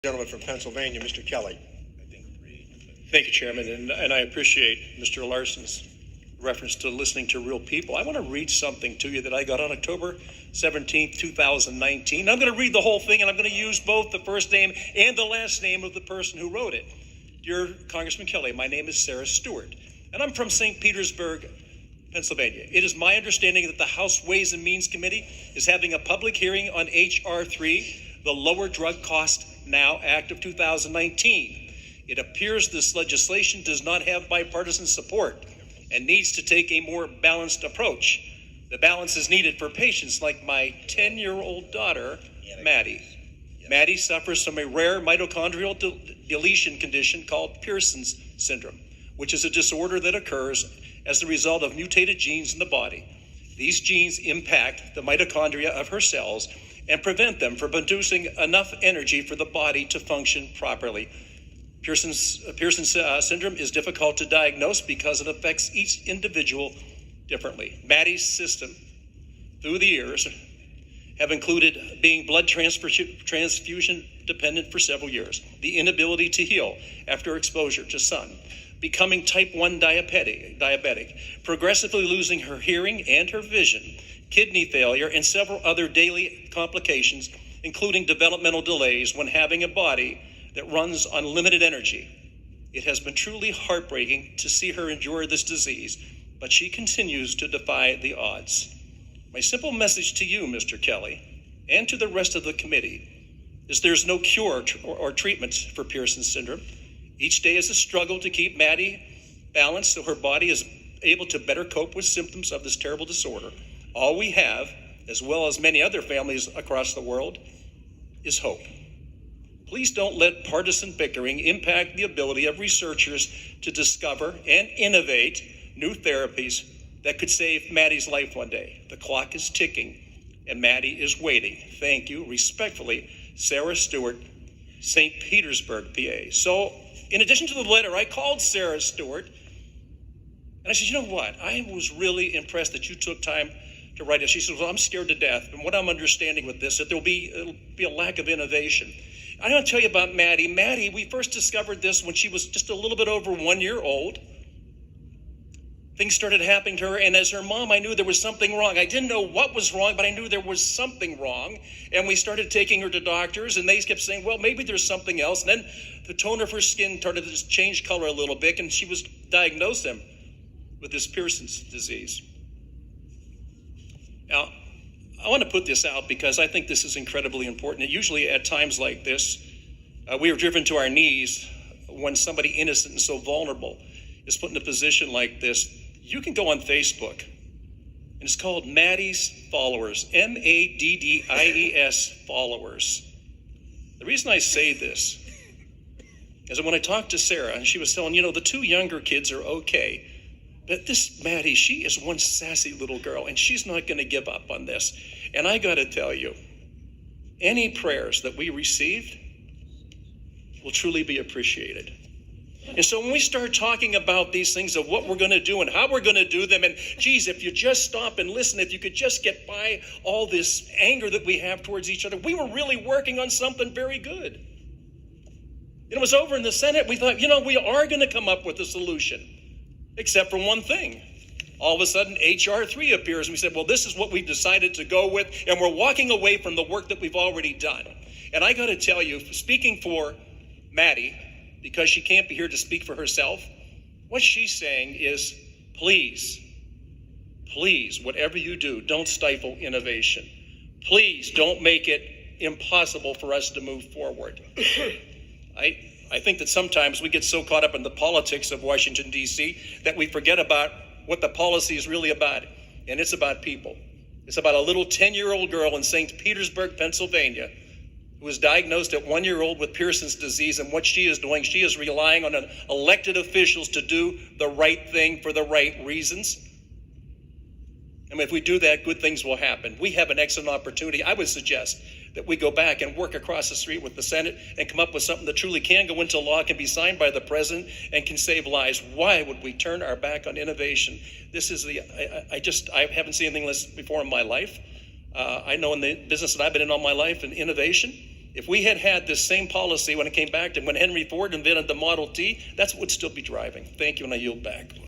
Gentleman from Pennsylvania, Mr. Kelly. Thank you, Chairman, and I appreciate Mr. Larson's reference to listening to real people. I want to read something to you that I got on October 17th, 2019. I'm going to read the whole thing, and I'm going to use both the first name and the last name of the person who wrote it. Dear Congressman Kelly, my name is Sarah Stewart, and I'm from St. Petersburg, Pennsylvania. It is my understanding that the House Ways and Means Committee is having a public hearing on H.R. 3, the Lower Drug Cost Now Act of 2019. It appears this legislation does not have bipartisan support and needs to take a more balanced approach. The balance is needed for patients like my 10-year-old daughter, Maddie. Maddie suffers from a rare mitochondrial deletion condition called Pearson's syndrome, which is a disorder that occurs as the result of mutated genes in the body. These genes impact the mitochondria of her cells and prevent them from producing enough energy for the body to function properly. Pearson's syndrome is difficult to diagnose because it affects each individual differently. Maddie's system, through the years, have included being blood transfusion dependent for several years, the inability to heal after exposure to sun, becoming type 1 diabetic, progressively losing her hearing and her vision, kidney failure, and several other daily complications, including developmental delays when having a body that runs on limited energy. It has been truly heartbreaking to see her endure this disease, but she continues to defy the odds. My simple message to you, Mr. Kelly, and to the rest of the committee, is there's no cure or treatment for Pearson's syndrome. Each day is a struggle to keep Maddie balanced so her body is able to better cope with symptoms of this terrible disorder. All we have, as well as many other families across the world, is hope. Please don't let partisan bickering impact the ability of researchers to discover and innovate new therapies that could save Maddie's life one day. The clock is ticking, and Maddie is waiting. Thank you. Respectfully, Sarah Stewart, St. Petersburg, PA. So, in addition to the letter, I called Sarah Stewart, and I said, you know what? I was really impressed that you took time to write it. She said, well, I'm scared to death. And what I'm understanding with this, that it'll be a lack of innovation. I want to tell you about Maddie. Maddie, we first discovered this when she was just a little bit over 1 year old. Things started happening to her, and as her mom, I knew there was something wrong. I didn't know what was wrong, but I knew there was something wrong. And we started taking her to doctors, and they kept saying, well, maybe there's something else. And then the tone of her skin started to change color a little bit, and she was diagnosed with this Pearson's disease. Now, I want to put this out because I think this is incredibly important. And usually at times like this, we are driven to our knees when somebody innocent and so vulnerable is put in a position like this. You can go on Facebook, and it's called Maddie's Followers, MADDIES Followers. The reason I say this is that when I talked to Sarah, and she was telling, the two younger kids are okay, but this Maddie, she is one sassy little girl, and she's not going to give up on this. And I got to tell you, any prayers that we received will truly be appreciated. And so when we start talking about these things of what we're going to do and how we're going to do them, and geez, if you just stop and listen, if you could just get by all this anger that we have towards each other, we were really working on something very good. And it was over in the Senate, we thought, we are going to come up with a solution, except for one thing. All of a sudden, H.R. 3 appears, and we said, well, this is what we've decided to go with, and we're walking away from the work that we've already done. And I got to tell you, speaking for Maddie, because she can't be here to speak for herself, what she's saying is, please, whatever you do, don't stifle innovation. Please don't make it impossible for us to move forward. I think that sometimes we get so caught up in the politics of Washington, D.C., that we forget about what the policy is really about, and it's about people. It's about a little 10-year-old girl in St. Petersburg, Pennsylvania, who was diagnosed at 1 year old with Pearson's disease, and what she is doing, she is relying on elected officials to do the right thing for the right reasons. And if we do that, good things will happen. We have an excellent opportunity. I would suggest that we go back and work across the street with the Senate and come up with something that truly can go into law, can be signed by the president, and can save lives. Why would we turn our back on innovation? This is I haven't seen anything like this before in my life. I know in the business that I've been in all my life in innovation, If we had had this same policy when it came back to when Henry Ford invented the Model T, that's what would still be driving. Thank you, and I yield back.